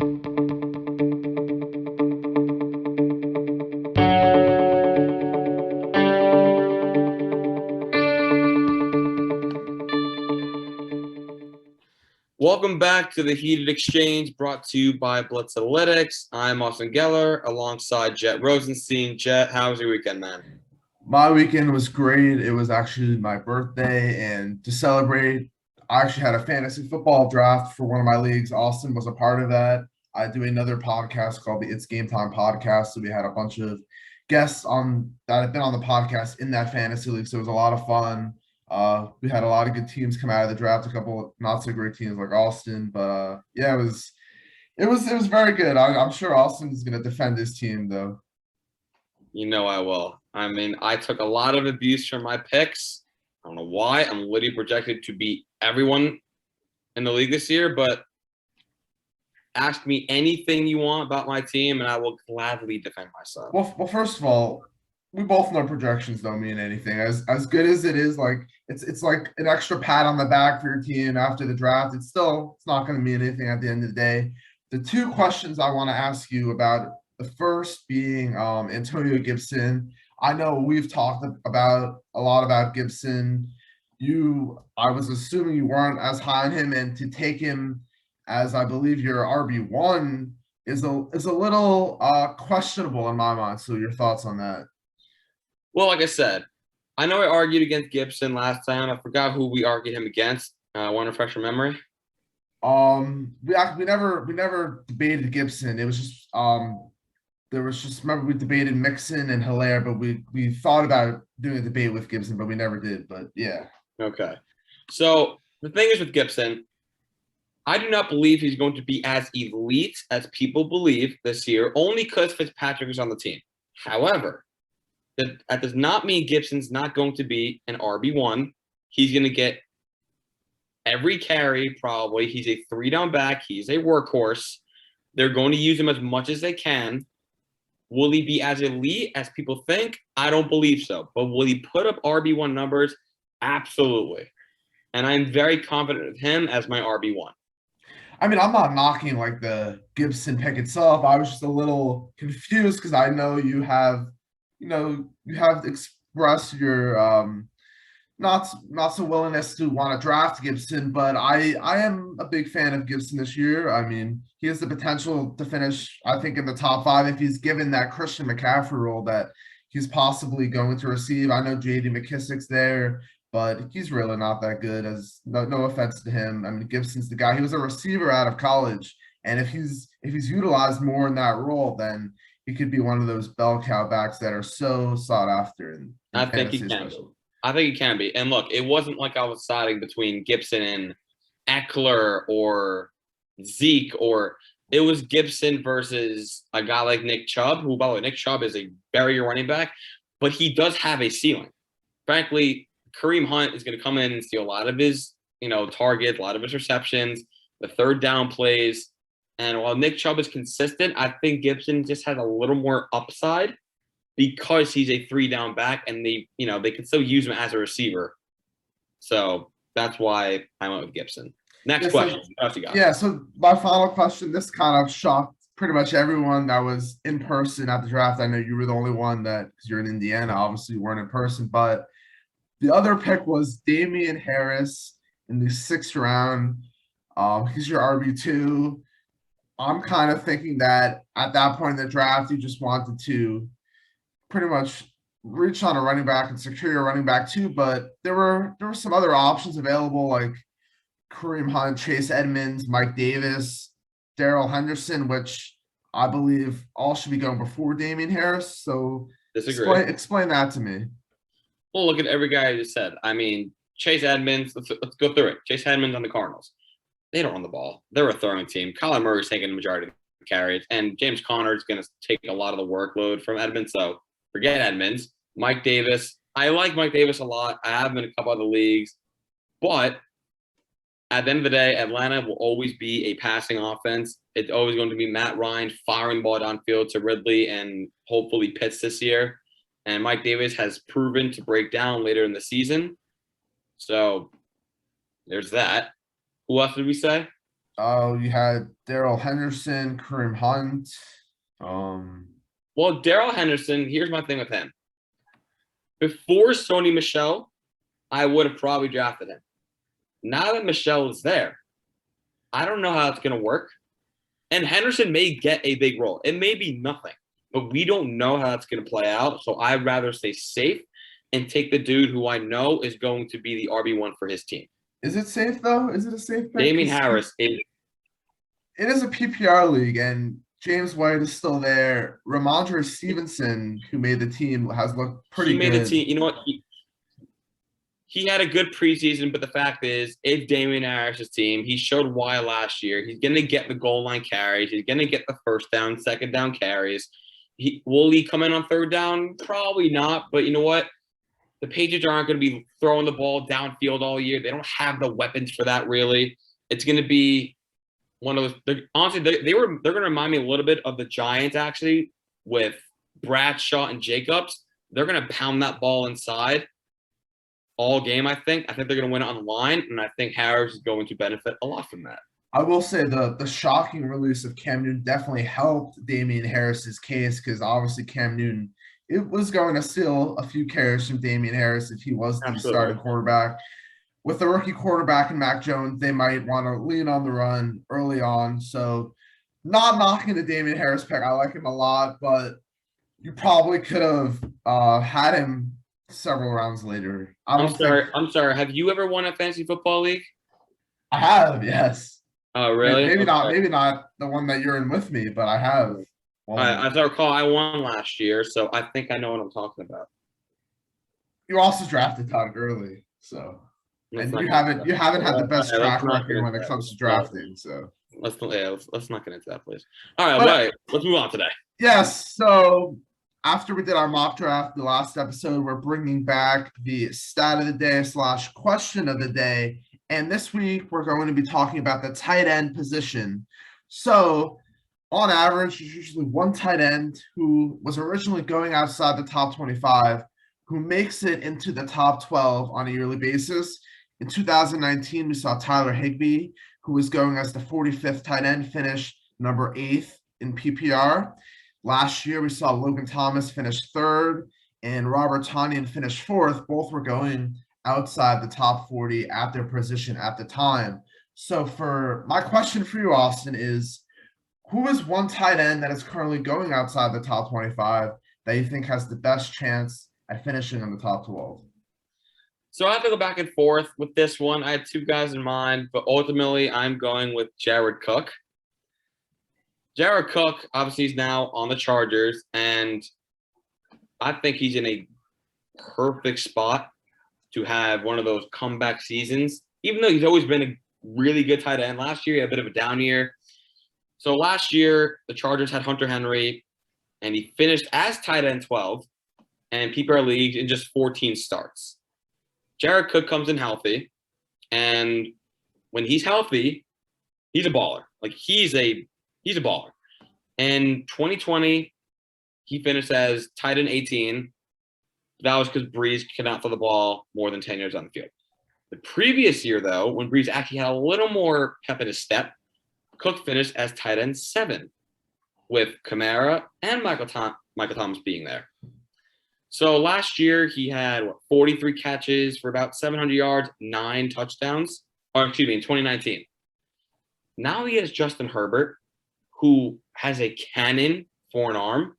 Welcome back to the Heated Exchange, brought to you by Blitz Analytics. I'm Austin Geller, alongside Jett Rosenstein. Jett, how was your weekend, man? My weekend was great. It was actually my birthday, and to celebrate, I actually had a fantasy football draft for one of my leagues. Austin was a part of that. I do another podcast called the It's Game Time podcast. So we had a bunch of guests on that have been on the podcast in that fantasy league. So it was a lot of fun. We had a lot of good teams come out of the draft, a couple of not so great teams like Austin, but yeah, it was very good. I'm sure Austin's going to defend his team though. You know I will. I mean, I took a lot of abuse from my picks. I don't know why. I'm literally projected to beat everyone in the league this year, but ask me anything you want about my team, and I will gladly defend myself. Well, first of all, we both know projections don't mean anything. As good as it is, like it's like an extra pat on the back for your team after the draft. It's not going to mean anything at the end of the day. The two questions I want to ask you about, the first being Antonio Gibson. I know we've talked about a lot about Gibson. I was assuming you weren't as high on him, and to take him as I believe your RB1 is a little questionable in my mind. So your thoughts on that? Well, like I said, I know I argued against Gibson last time. I forgot who we argued him against. Want to refresh your memory? We never debated Gibson. It was just remember we debated Mixon and Hilaire, but we thought about doing a debate with Gibson, but we never did. But yeah. Okay. So the thing is with Gibson, I do not believe he's going to be as elite as people believe this year, only because Fitzpatrick is on the team. However, that does not mean Gibson's not going to be an RB1. He's going to get every carry, probably. He's a 3-down back. He's a workhorse. They're going to use him as much as they can. Will he be as elite as people think? I don't believe so. But will he put up RB1 numbers? Absolutely. And I'm very confident of him as my RB1. I mean, I'm not knocking like the Gibson pick itself. I was just a little confused because I know you have expressed your not so willingness to want to draft Gibson, but I am a big fan of Gibson this year. I mean, he has the potential to finish, I think, in the top 5 if he's given that Christian McCaffrey role that he's possibly going to receive. I know J.D. McKissick's there, but he's really not that good. As no offense to him. I mean, Gibson's the guy. He was a receiver out of college, and if he's utilized more in that role, then he could be one of those bell cow backs that are so sought after. I think he can be. I think he can be. And look, it wasn't like I was siding between Gibson and Eckler or Zeke, or it was Gibson versus a guy like Nick Chubb, who, by the way, Nick Chubb is a very running back, but he does have a ceiling. Frankly, Kareem Hunt is going to come in and steal a lot of his, targets, a lot of his receptions, the third down plays. And while Nick Chubb is consistent, I think Gibson just has a little more upside because he's a 3-down back, and they can still use him as a receiver. So that's why I went with Gibson. Next question. What else you got? Yeah, so my final question, this kind of shocked pretty much everyone that was in person at the draft. I know you were the only one because you're in Indiana, obviously you weren't in person, but the other pick was Damian Harris in the 6th round. He's your RB2. I'm kind of thinking that at that point in the draft, you just wanted to pretty much reach on a running back and secure your running back too. But there were some other options available, like Kareem Hunt, Chase Edmonds, Mike Davis, Darrell Henderson, which I believe all should be going before Damian Harris. So explain that to me. Well, look at every guy I just said. I mean, Chase Edmonds, let's go through it. Chase Edmonds on the Cardinals. They don't run the ball. They're a throwing team. Kyler Murray's taking the majority of the carries, and James Conner is going to take a lot of the workload from Edmonds. So forget Edmonds. Mike Davis. I like Mike Davis a lot. I have him in a couple other leagues. But at the end of the day, Atlanta will always be a passing offense. It's always going to be Matt Ryan firing the ball downfield to Ridley and hopefully Pitts this year. And Mike Davis has proven to break down later in the season. So there's that. Who else did we say? Oh, you had Daryl Henderson, Kareem Hunt. Um, Well, Darrell Henderson, here's my thing with him. Before Sony Michelle, I would have probably drafted him. Now that Michelle is there, I don't know how it's going to work. And Henderson may get a big role. It may be nothing, but we don't know how that's going to play out. So I'd rather stay safe and take the dude who I know is going to be the RB1 for his team. is it safe though? Is it a safe pick? Damien 'Cause Harris is it is a PPR league, and James White is still there. Ramondre Stevenson, who made the team, has looked pretty he made good. the team. You know what? He had a good preseason, but the fact is, it's Damien Harris's team. He showed why last year. He's going to get the goal line carries. He's going to get the first down, second down carries. Will he come in on third down? Probably not. But you know what? The Patriots aren't going to be throwing the ball downfield all year. They don't have the weapons for that, really. It's going to be one of those. Honestly, they're going to remind me a little bit of the Giants, actually, with Bradshaw and Jacobs. They're going to pound that ball inside all game, I think. I think they're going to win it on the line, and I think Harris is going to benefit a lot from that. I will say the shocking release of Cam Newton definitely helped Damian Harris's case, because obviously Cam Newton, it was going to steal a few carries from Damian Harris if he was the starting quarterback. With the rookie quarterback and Mac Jones, they might want to lean on the run early on. So not knocking the Damian Harris pick. I like him a lot, but you probably could have had him several rounds later. I'm sorry. Have you ever won a fantasy football league? I have, yes. Oh, really? Maybe not the one that you're in with me, but I have. As I recall, I won last year, so I think I know what I'm talking about. You also drafted Todd Gurley, so and you haven't had the best track record when it comes to drafting. So let's not get into that, please. All right, let's move on today. Yes. So after we did our mock draft, the last episode, we're bringing back the stat of the day / question of the day. And this week, we're going to be talking about the tight end position. So on average, there's usually one tight end who was originally going outside the top 25, who makes it into the top 12 on a yearly basis. In 2019, we saw Tyler Higbee, who was going as the 45th tight end, finish number 8th in PPR. Last year, we saw Logan Thomas finish 3rd and Robert Tonyan finish 4th. Both were going outside the top 40 at their position at the time. So for my question for you, Austin, is who is one tight end that is currently going outside the top 25 that you think has the best chance at finishing in the top 12? So I have to go back and forth with this one. I had two guys in mind, but ultimately I'm going with Jared Cook. Jared Cook, obviously, is now on the Chargers, and I think he's in a perfect spot to have one of those comeback seasons, even though he's always been a really good tight end. Last year, he had a bit of a down year. So last year, the Chargers had Hunter Henry, and he finished as tight end 12 and PPR leagues in just 14 starts. Jared Cook comes in healthy, and when he's healthy, he's a baller. Like, he's a baller. In 2020, he finished as tight end 18. That was because Breeze could not throw the ball more than 10 yards on the field. The previous year, though, when Breeze actually had a little more pep in his step, Cook finished as tight end 7, with Kamara and Michael Thomas being there. So last year, he had 43 catches for about 700 yards, 9 touchdowns. In 2019. Now he has Justin Herbert, who has a cannon for an arm,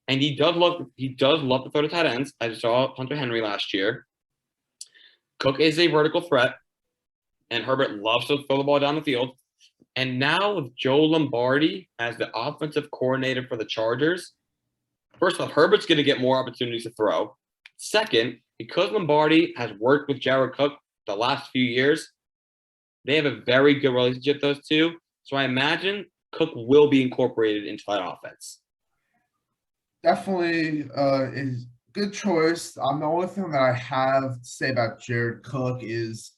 and he does love to throw to tight ends. I saw Hunter Henry last year. Cook is a vertical threat, and Herbert loves to throw the ball down the field. And now with Joe Lombardi as the offensive coordinator for the Chargers, first off, Herbert's going to get more opportunities to throw. Second, because Lombardi has worked with Jared Cook the last few years, they have a very good relationship, those two. So I imagine Cook will be incorporated into that offense. Definitely is good choice. The only thing that I have to say about Jared Cook is,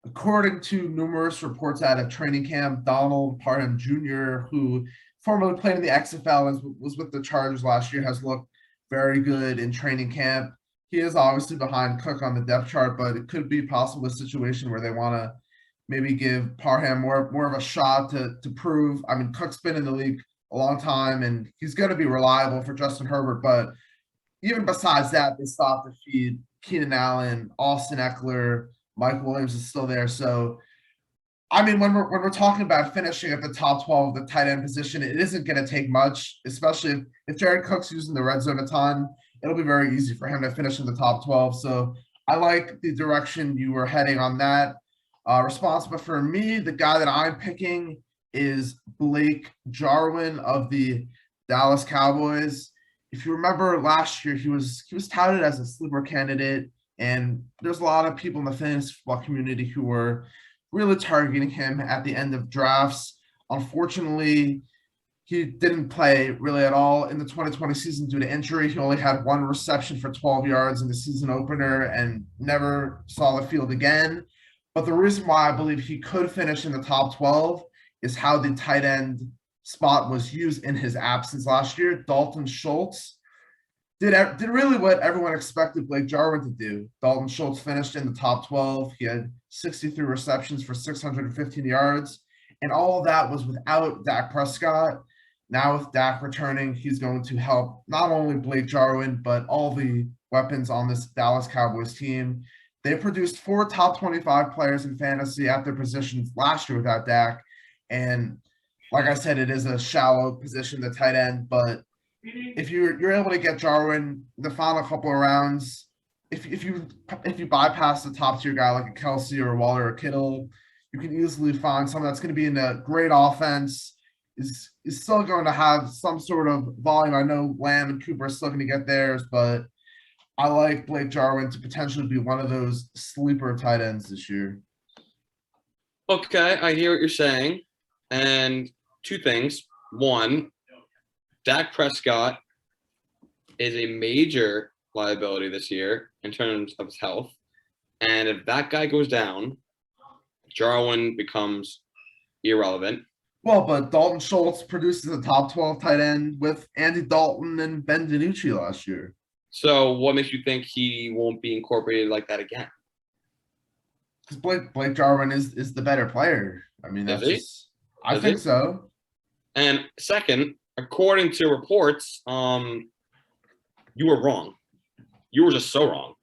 according to numerous reports out of training camp, Donald Parham Jr., who formerly played in the XFL and was with the Chargers last year, has looked very good in training camp. He is obviously behind Cook on the depth chart, but it could be possible a situation where they want to maybe give Parham more of a shot to prove. I mean, Cook's been in the league a long time, and he's going to be reliable for Justin Herbert. But even besides that, they still have to feed Keenan Allen, Austin Eckler, Mike Williams is still there. So, I mean, when we're talking about finishing at the top 12 of the tight end position, it isn't going to take much, especially if Jared Cook's using the red zone a ton. It'll be very easy for him to finish in the top 12. So I like the direction you were heading on that. Responsible for me, the guy that I'm picking is Blake Jarwin of the Dallas Cowboys. If you remember last year, he was touted as a sleeper candidate, and there's a lot of people in the fantasy football community who were really targeting him at the end of drafts. Unfortunately, he didn't play really at all in the 2020 season due to injury. He only had one reception for 12 yards in the season opener and never saw the field again. But the reason why I believe he could finish in the top 12 is how the tight end spot was used in his absence last year. Dalton Schultz did really what everyone expected Blake Jarwin to do. Dalton Schultz finished in the top 12. He had 63 receptions for 615 yards. And all of that was without Dak Prescott. Now with Dak returning, he's going to help not only Blake Jarwin, but all the weapons on this Dallas Cowboys team. They produced 4 top 25 players in fantasy at their positions last year without Dak. And like I said, it is a shallow position, the tight end, but if you're able to get Jarwin the final couple of rounds, if you bypass the top tier guy like a Kelsey or Waller or Kittle, you can easily find someone that's going to be in a great offense, is still going to have some sort of volume. I know Lamb and Cooper are still going to get theirs, but I like Blake Jarwin to potentially be one of those sleeper tight ends this year. Okay, I hear what you're saying. And 2 things. One, Dak Prescott is a major liability this year in terms of his health. And if that guy goes down, Jarwin becomes irrelevant. Well, but Dalton Schultz produces a top 12 tight end with Andy Dalton and Ben DiNucci last year. So what makes you think he won't be incorporated like that again? Because Blake Jarwin is the better player. I mean, that's just, I think so. And second, according to reports, you were wrong. You were just so wrong.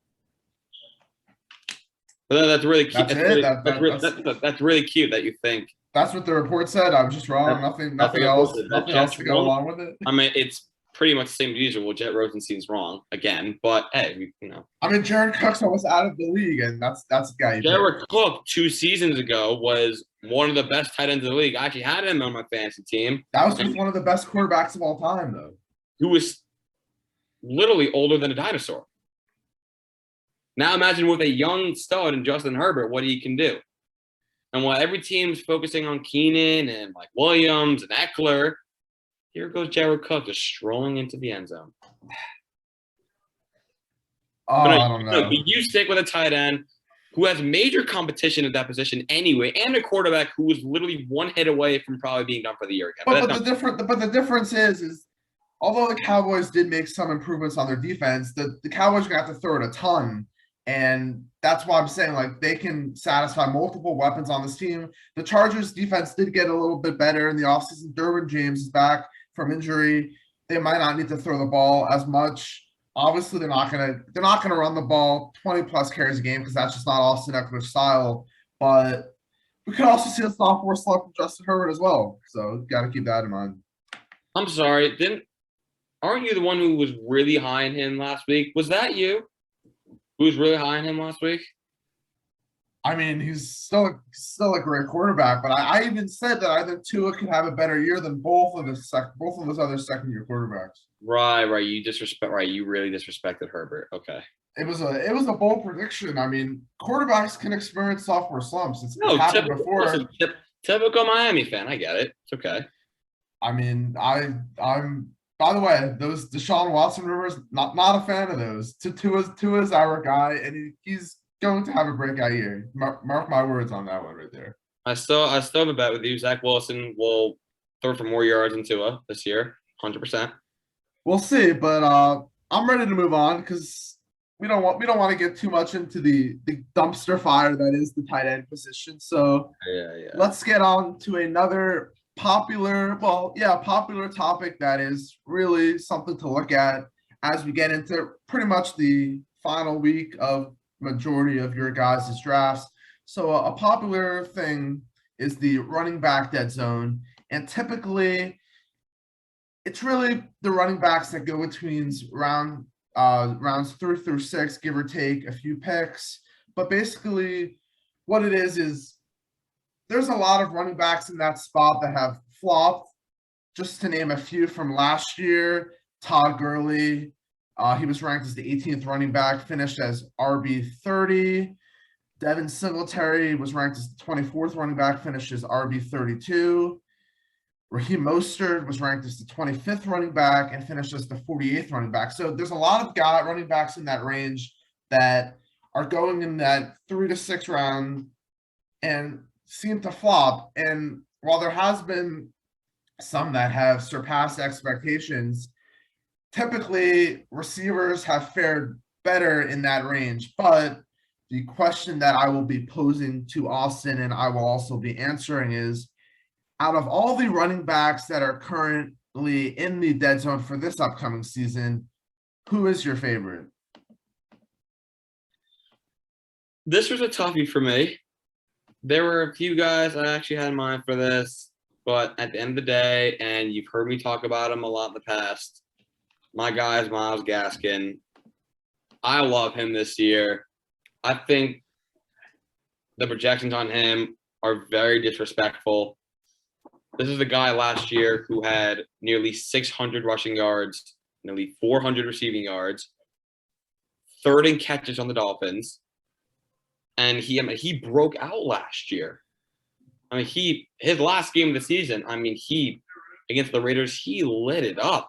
But that's really cute. That's really cute that you think. That's what the report said. I was just wrong. Nothing else to go along with it. I mean, it's pretty much the same as usual. Jett Rosenstein's wrong again, but hey, I mean, Jared Cook's almost out of the league, and that's the guy. Jared Cook 2 seasons ago was one of the best tight ends in the league. I actually had him on my fantasy team. That was just one of the best quarterbacks of all time, though. Who was literally older than a dinosaur. Now imagine with a young stud and Justin Herbert, what he can do. And while every team's focusing on Keenan and like Williams and Eckler, here goes Jared Cook just strolling into the end zone. I don't know. You stick with a tight end who has major competition at that position anyway, and a quarterback who was literally 1 hit away from probably being done for the year again. But the difference is although the Cowboys did make some improvements on their defense, the Cowboys are going to have to throw it a ton. And that's why I'm saying, like, they can satisfy multiple weapons on this team. The Chargers defense did get a little bit better in the offseason. Derwin James is back from injury. They might not need to throw the ball as much. Obviously, they're not gonna run the ball 20 plus carries a game because that's just not Austin Eckler's style. But we could also see a sophomore slump from Justin Herbert as well. So got to keep that in mind. I'm sorry, aren't you the one who was really high in him last week? Was that you? Who was really high on him last week? I mean, he's still a great quarterback, but I even said that I think Tua could have a better year than both of those other second-year quarterbacks. Right. You really disrespected Herbert. Okay. It was a bold prediction. I mean, quarterbacks can experience sophomore slumps. It's happened before. Typical Miami fan. I get it. It's okay. I mean, I'm. By the way, those Deshaun Watson rumors, not a fan of those. Tua's our guy, and he's going to have a breakout year. Mark my words on that one right there. I still have a bet with you. Zach Wilson will throw for more yards than Tua this year, 100%. We'll see, but I'm ready to move on because we don't want to get too much into the dumpster fire that is the tight end position. So Yeah. let's get on to another popular topic that is really something to look at as we get into pretty much the final week of majority of your guys' drafts. So a popular thing is the running back dead zone. And typically it's really the running backs that go between rounds 3 through 6, give or take a few picks. But basically what it is there's a lot of running backs in that spot that have flopped. Just to name a few from last year, Todd Gurley, he was ranked as the 18th running back, finished as RB30. Devin Singletary was ranked as the 24th running back, finished as RB32. Raheem Mostert was ranked as the 25th running back and finished as the 48th running back. So there's a lot of running backs in that range that are going in that 3 to 6 round and seem to flop. And while there has been some that have surpassed expectations, typically receivers have fared better in that range. But the question that I will be posing to Austin and I will also be answering is, out of all the running backs that are currently in the dead zone for this upcoming season, who is your favorite? This was a toughie for me. There were a few guys I actually had in mind for this, but at the end of the day, and you've heard me talk about him a lot in the past, my guy is Myles Gaskin. I love him this year. I think the projections on him are very disrespectful. This is the guy last year who had nearly 600 rushing yards, nearly 400 receiving yards, third in catches on the Dolphins. And he broke out last year. I mean, his last game of the season, against the Raiders, he lit it up.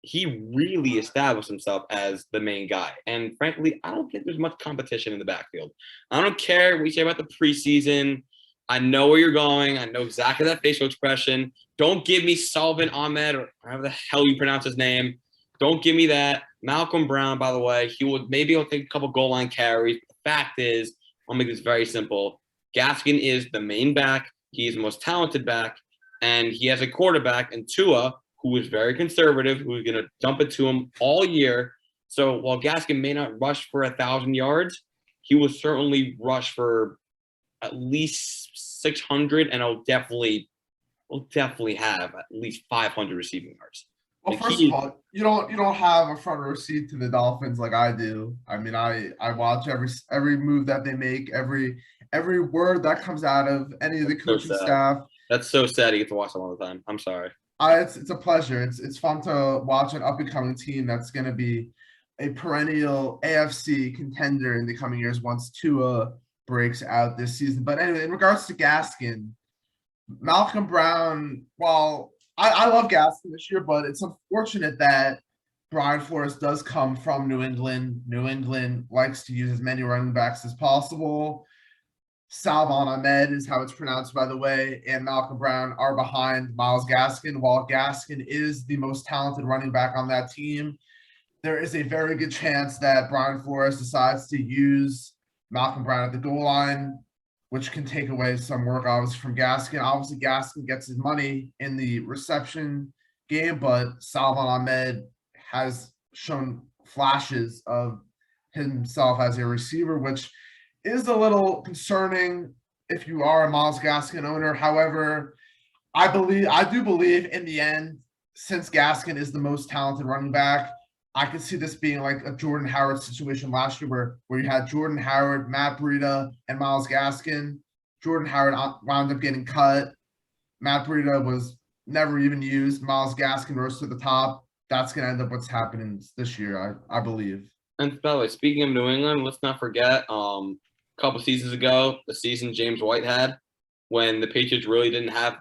He really established himself as the main guy. And frankly, I don't think there's much competition in the backfield. I don't care what you say about the preseason. I know where you're going. I know exactly that facial expression. Don't give me Sullivan Ahmed or however the hell you pronounce his name. Don't give me that. Malcolm Brown, by the way, he'll take a couple goal line carries. The fact is, I'll make this very simple. Gaskin is the main back. He is the most talented back. And he has a quarterback in Tua who is very conservative, who is going to dump it to him all year. So while Gaskin may not rush for 1,000 yards, he will certainly rush for at least 600, and will definitely have at least 500 receiving yards. Well, first of all, you don't have a front row seat to the Dolphins like I do. I mean, I watch every move that they make, every word that comes out of any of the coaching staff. That's so sad. You get to watch them all the time. I'm sorry. It's a pleasure. It's fun to watch an up and coming team that's going to be a perennial AFC contender in the coming years once Tua breaks out this season. But anyway, in regards to Gaskin, Malcolm Brown, while I love Gaskin this year, but it's unfortunate that Brian Flores does come from New England. New England likes to use as many running backs as possible. Salvon Ahmed is how it's pronounced, by the way, and Malcolm Brown are behind Myles Gaskin. While Gaskin is the most talented running back on that team, there is a very good chance that Brian Flores decides to use Malcolm Brown at the goal line, which can take away some work, obviously, from Gaskin. Obviously, Gaskin gets his money in the reception game, but Salvon Ahmed has shown flashes of himself as a receiver, which is a little concerning if you are a Myles Gaskin owner. However, I do believe in the end, since Gaskin is the most talented running back, I could see this being like a Jordan Howard situation last year where you had Jordan Howard, Matt Breida, and Myles Gaskin. Jordan Howard wound up getting cut. Matt Breida was never even used. Myles Gaskin rose to the top. That's going to end up what's happening this year, I believe. And by the way, speaking of New England, let's not forget a couple seasons ago, the season James White had when the Patriots really didn't have,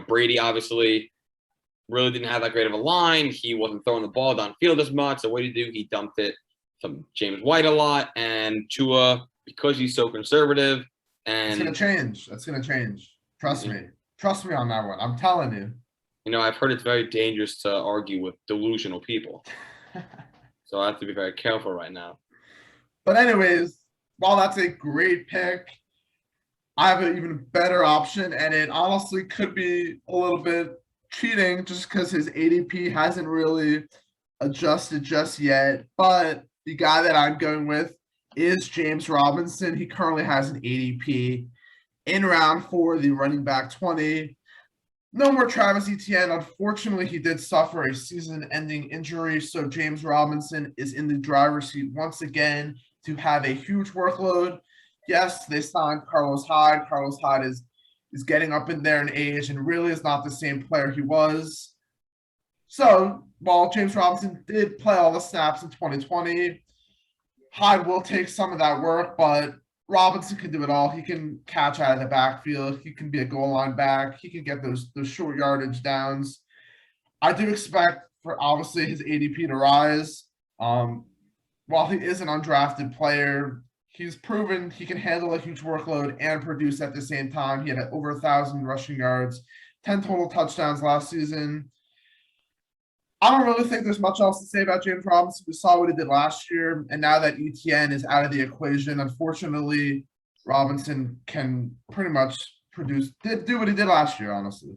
Brady obviously really didn't have that great of a line. He wasn't throwing the ball downfield as much. So what did he do? He dumped it to James White a lot. And Tua, because he's so conservative. And it's going to change. That's going to change. Trust me. Trust me on that one. I'm telling you. I've heard it's very dangerous to argue with delusional people. So I have to be very careful right now. But anyways, while that's a great pick, I have an even better option, and it honestly could be a little bit cheating just because his ADP hasn't really adjusted just yet. But the guy that I'm going with is James Robinson. He currently has an ADP in round 4, the running back 20. No more Travis Etienne. Unfortunately, he did suffer a season-ending injury, so James Robinson is in the driver's seat once again to have a huge workload. Yes, they signed Carlos Hyde. Carlos Hyde is getting up in there in age and really is not the same player he was. So while James Robinson did play all the snaps in 2020, Hyde will take some of that work, but Robinson can do it all. He can catch out of the backfield. He can be a goal line back. He can get those short yardage downs. I do expect for obviously his ADP to rise. While he is an undrafted player, he's proven he can handle a huge workload and produce at the same time. He had over 1,000 rushing yards, 10 total touchdowns last season. I don't really think there's much else to say about James Robinson. We saw what he did last year, and now that Etienne is out of the equation, unfortunately, Robinson can pretty much do what he did last year, honestly.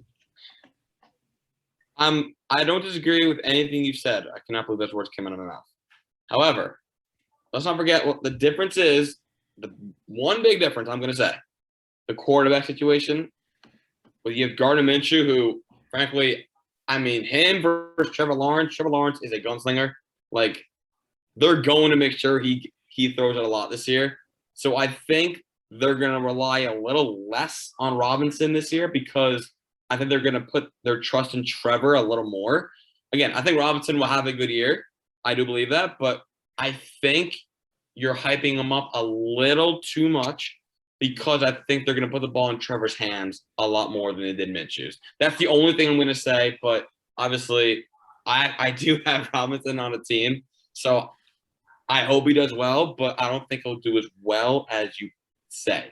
I don't disagree with anything you said. I cannot believe those words came out of my mouth. However, let's not forget what the difference is. The one big difference I'm going to say, the quarterback situation. Well, you have Gardner Minshew, who, frankly, I mean, him versus Trevor Lawrence. Trevor Lawrence is a gunslinger. Like, they're going to make sure he throws it a lot this year. So I think they're going to rely a little less on Robinson this year because I think they're going to put their trust in Trevor a little more. Again, I think Robinson will have a good year. I do believe that. But I think you're hyping him up a little too much because I think they're going to put the ball in Trevor's hands a lot more than they did Minshew's. That's the only thing I'm going to say. But obviously, I do have Robinson on a team. So I hope he does well, but I don't think he'll do as well as you say.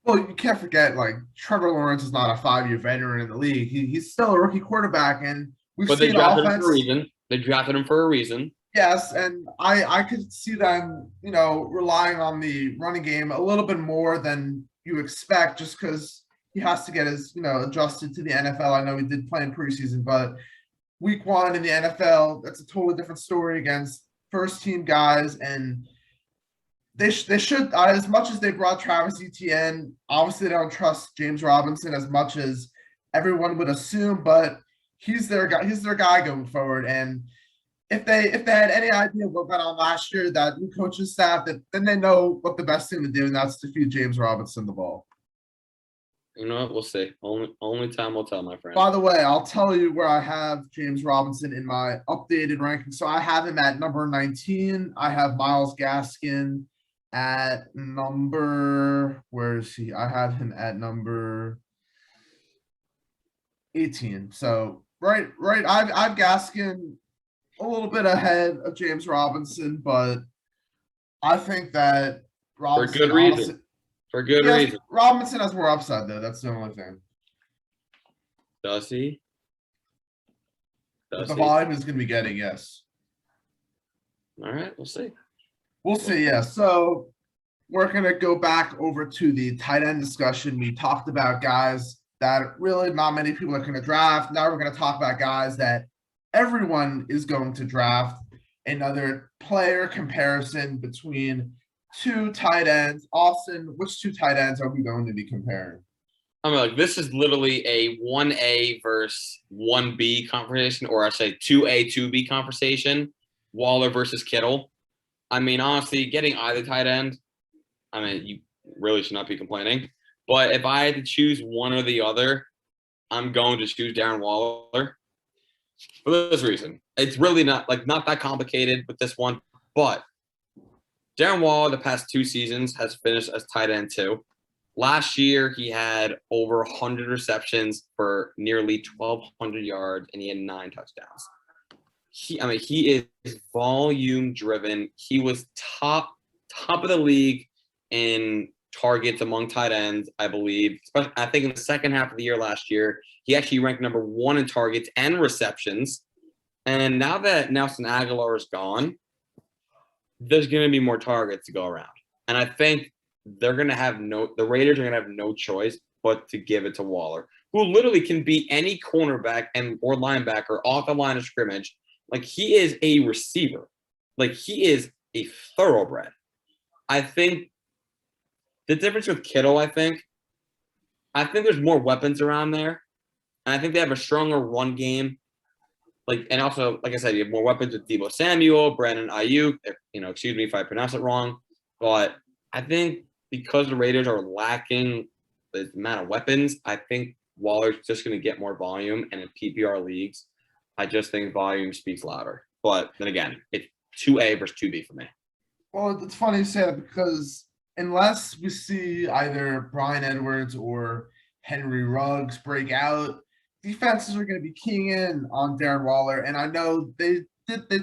Well, you can't forget, like, Trevor Lawrence is not a 5-year veteran in the league. He's still a rookie quarterback, and we've But they seen drafted offense. him for a reason. They drafted him for a reason. Yes, and I could see them, relying on the running game a little bit more than you expect just because he has to get his, adjusted to the NFL. I know he did play in preseason, but week 1 in the NFL, that's a totally different story against first-team guys, and they should, as much as they brought Travis Etienne, obviously they don't trust James Robinson as much as everyone would assume, but he's their guy going forward, and if they had any idea what went on last year, that new coaching staff, then they know what the best thing to do, and that's to feed James Robinson the ball. You know what? We'll see. Only time will tell, my friend. By the way, I'll tell you where I have James Robinson in my updated ranking. So I have him at number 19. I have Myles Gaskin at number, where is he? I have him at number 18. So right. I've Gaskin a little bit ahead of James Robinson, but I think that Robinson, for good reason. For good reason. Robinson has more upside, though. That's the only thing. Does he? The volume is going to be getting, yes. All right, we'll see. We'll see, yeah. So we're going to go back over to the tight end discussion. We talked about guys that really not many people are going to draft. Now we're going to talk about guys that everyone is going to draft. Another player comparison between two tight ends. Austin, which two tight ends are we going to be comparing? I mean, like, this is literally a 1A versus 1B conversation, or I say 2A, 2B conversation. Waller versus Kittle. I mean, honestly, getting either tight end, I mean, you really should not be complaining. But if I had to choose one or the other, I'm going to choose Darren Waller for this reason. It's really not that complicated with this one, but Darren Waller the past 2 seasons has finished as tight end 2. Last year, he had over 100 receptions for nearly 1,200 yards, and he had 9 touchdowns. He is volume driven. He was top of the league in targets among tight ends, I believe. Especially, I think in the second half of the year last year, he actually ranked number 1 in targets and receptions. And now that Nelson Aguilar is gone, there's going to be more targets to go around. And I think the Raiders are going to have no choice but to give it to Waller, who literally can be any cornerback or linebacker off the line of scrimmage. Like, he is a receiver. Like, he is a thoroughbred. I think the difference with Kittle, I think there's more weapons around there. And I think they have a stronger run game. And also, like I said, you have more weapons with Deebo Samuel, Brandon Ayuk. Excuse me if I pronounce it wrong. But I think because the Raiders are lacking the amount of weapons, I think Waller's just going to get more volume. And in PPR leagues, I just think volume speaks louder. But then again, it's 2A versus 2B for me. Well, it's funny you say that because unless we see either Bryan Edwards or Henry Ruggs break out, defenses are going to be keying in on Darren Waller. And I know they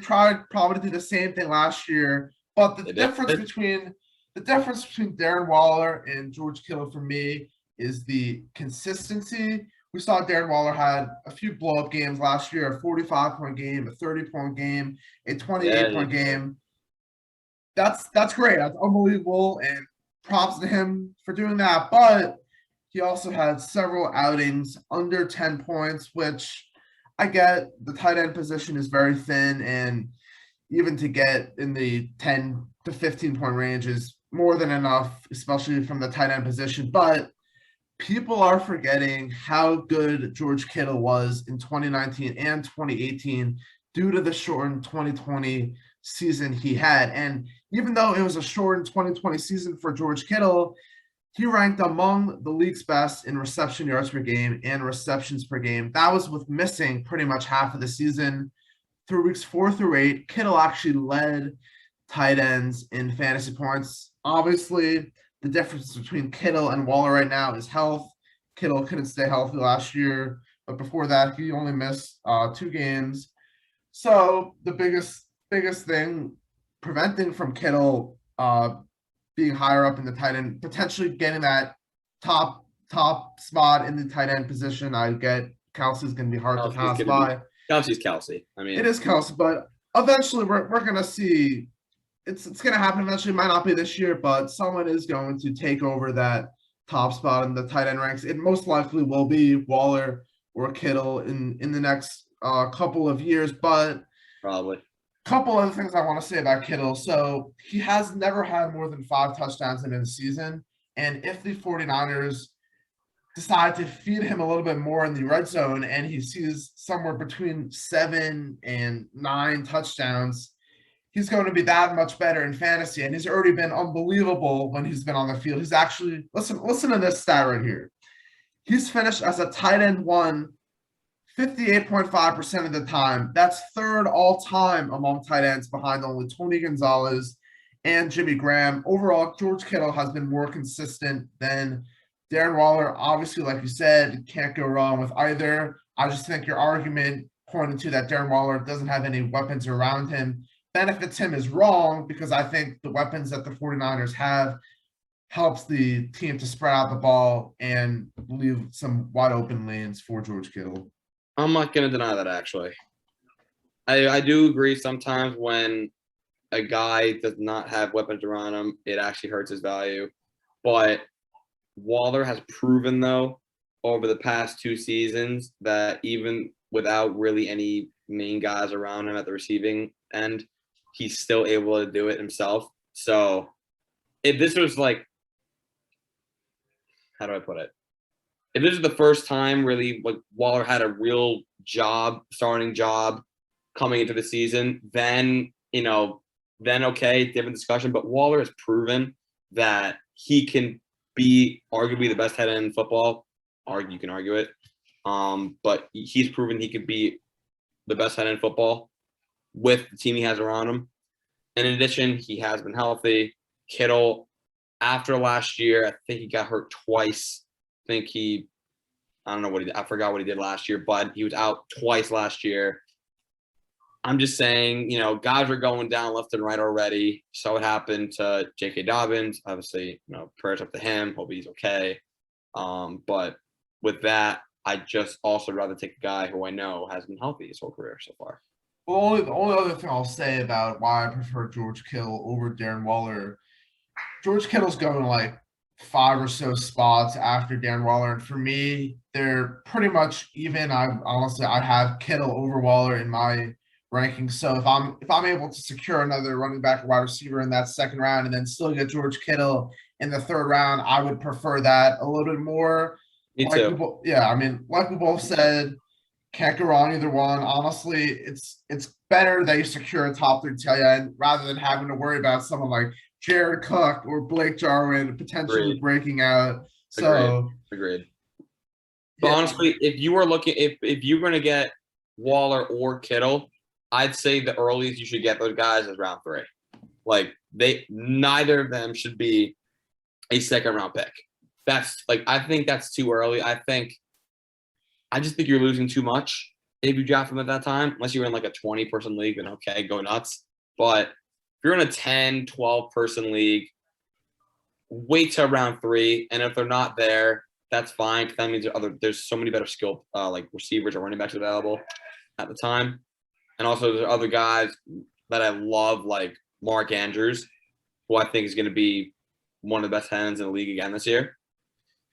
tried probably to do the same thing last year, but the difference between Darren Waller and George Kittle for me is the consistency. We saw Darren Waller had a few blow-up games last year, a 45-point game, a 30-point game, a 28-point game. That's great. That's unbelievable, and props to him for doing that. But he also had several outings under 10 points, which I get. The tight end position is very thin, and even to get in the 10 to 15-point range is more than enough, especially from the tight end position. But people are forgetting how good George Kittle was in 2019 and 2018 due to the shortened 2020 season he had. And even though it was a shortened 2020 season for George Kittle, he ranked among the league's best in reception yards per game and receptions per game. That was with missing pretty much half of the season. Through weeks 4 through 8, Kittle actually led tight ends in fantasy points. Obviously, the difference between Kittle and Waller right now is health. Kittle couldn't stay healthy last year, but before that, he only missed 2 games. So the biggest thing preventing from Kittle being higher up in the tight end, potentially getting that top spot in the tight end position. I get Kelsey's going to be hard to pass by. Kelsey's Kelsey. I mean, it is Kelsey, but eventually we're going to see. It's going to happen eventually. It might not be this year, but someone is going to take over that top spot in the tight end ranks. It most likely will be Waller or Kittle in the next couple of years, but probably. Couple other things I want to say about Kittle. So he has never had more than 5 touchdowns in a season. And if the 49ers decide to feed him a little bit more in the red zone and he sees somewhere between 7 and 9 touchdowns, he's going to be that much better in fantasy. And he's already been unbelievable when he's been on the field. He's actually, listen to this stat right here. He's finished as a tight end 1 58.5% of the time. That's third all time among tight ends behind only Tony Gonzalez and Jimmy Graham. Overall, George Kittle has been more consistent than Darren Waller. Obviously, like you said, can't go wrong with either. I just think your argument pointing to that Darren Waller doesn't have any weapons around him benefits him is wrong, because I think the weapons that the 49ers have helps the team to spread out the ball and leave some wide open lanes for George Kittle. I'm not going to deny that, actually. I do agree sometimes when a guy does not have weapons around him, it actually hurts his value. But Waller has proven, though, over the past 2 seasons that even without really any main guys around him at the receiving end, he's still able to do it himself. So if this was like, how do I put it? If this is the first time really like Waller had a real starting job coming into the season, then okay, different discussion. But Waller has proven that he can be arguably the best tight end in football. You can argue it. But he's proven he could be the best tight end in football with the team he has around him. And in addition, he has been healthy. Kittle, after last year, I think he got hurt twice. I don't know what I forgot what he did last year, but he was out twice last year. I'm just saying, guys are going down left and right already. Saw what happened to J.K. Dobbins. Obviously, prayers up to him. Hope he's okay. But with that, I just also rather take a guy who I know has been healthy his whole career so far. Well, the only other thing I'll say about why I prefer George Kittle over Darren Waller, George Kittle's going like 5 or so spots after Darren Waller, and for me, they're pretty much even. I have Kittle over Waller in my rankings. So if I'm able to secure another running back or wide receiver in that second round, and then still get George Kittle in the third round, I would prefer that a little bit more. Me too. I mean, like we both said, can't go wrong either one. Honestly, it's better that you secure a top 3 tight end rather than having to worry about someone like Jared Cook or Blake Jarwin potentially Agreed. breaking out. Agreed. So Agreed. But yeah, honestly, if you were looking, if you're going to get Waller or Kittle, I'd say the earliest you should get those guys is round 3. Like neither of them should be a second round pick. That's like, I think that's too early. I just think you're losing too much if you draft them at that time, unless you're in like a 20-person league, then okay, go nuts. But if you're in a 10, 12-person league, wait till round 3. And if they're not there, that's fine. Because that means there's so many better skill like receivers or running backs available at the time. And also there's other guys that I love, like Mark Andrews, who I think is going to be one of the best hands in the league again this year.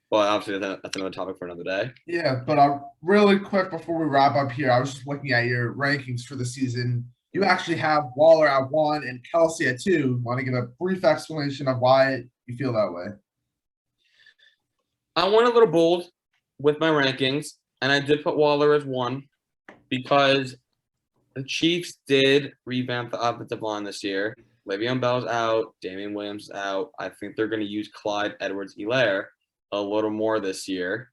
But obviously that's another topic for another day. yeah. But really quick before we wrap up here, I was just looking at your rankings for the season. You actually have Waller at 1 and Kelsey at 2. Want to give a brief explanation of why you feel that way? I went a little bold with my rankings, and I did put Waller as 1 because the Chiefs did revamp the offensive line this year. Le'Veon Bell's out. Damian Williams is out. I think they're going to use Clyde Edwards-Helaire a little more this year.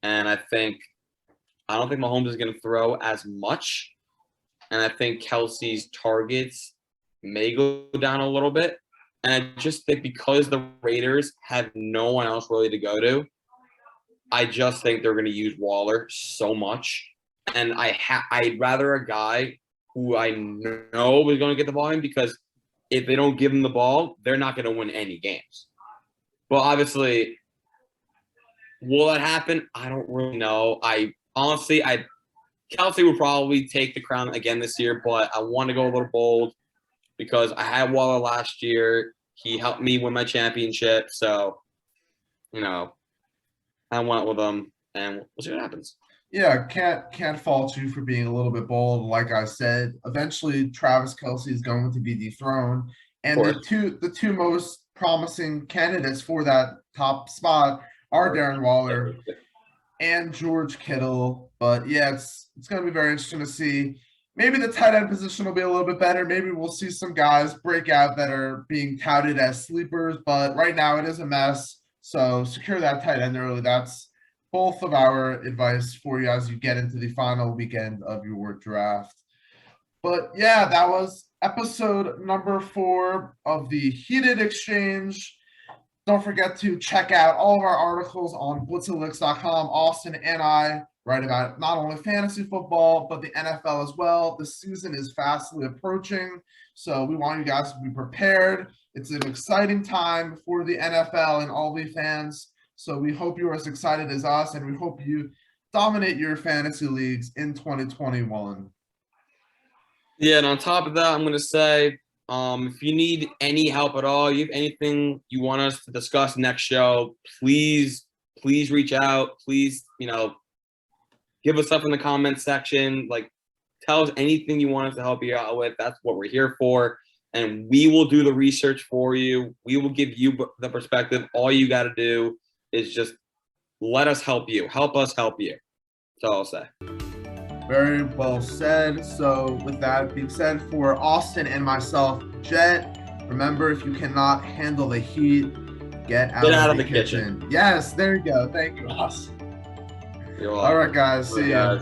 And I don't think Mahomes is going to throw as much. And I think Kelsey's targets may go down a little bit. And I just think because the Raiders have no one else really to go to, I just think they're going to use Waller so much. And I'd rather a guy who I know is going to get the volume, because if they don't give him the ball, they're not going to win any games. But obviously, will that happen? I don't really know. Kelsey will probably take the crown again this year, but I want to go a little bold because I had Waller last year. He helped me win my championship. So, I went with him, and we'll see what happens. Yeah, can't fault you for being a little bit bold. Like I said, eventually Travis Kelsey is going to be dethroned, and the two most promising candidates for that top spot are Darren Waller and George Kittle. But yeah, it's going to be very interesting to see. Maybe the tight end position will be a little bit better. Maybe we'll see some guys break out that are being touted as sleepers. But right now it is a mess. So secure that tight end early. That's both of our advice for you as you get into the final weekend of your draft. But yeah, that was episode number 4 of the Heated Exchange. Don't forget to check out all of our articles on blitzalix.com. Austin and I write about not only fantasy football, but the NFL as well. The season is fastly approaching, so we want you guys to be prepared. It's an exciting time for the NFL and all the fans. So we hope you're as excited as us, and we hope you dominate your fantasy leagues in 2021. Yeah, and on top of that, I'm going to say, if you need any help at all, you have anything you want us to discuss next show, please reach out. Please, give us stuff in the comments section. Like, tell us anything you want us to help you out with. That's what we're here for. And we will do the research for you. We will give you the perspective. All you got to do is just let us help you. Help us help you. That's all I'll say. Very well said. So with that being said, for Austin and myself, Jett, remember, if you cannot handle the heat, get out of the kitchen. Yes, there you go. Thank you, Austin. All right, guys. See you.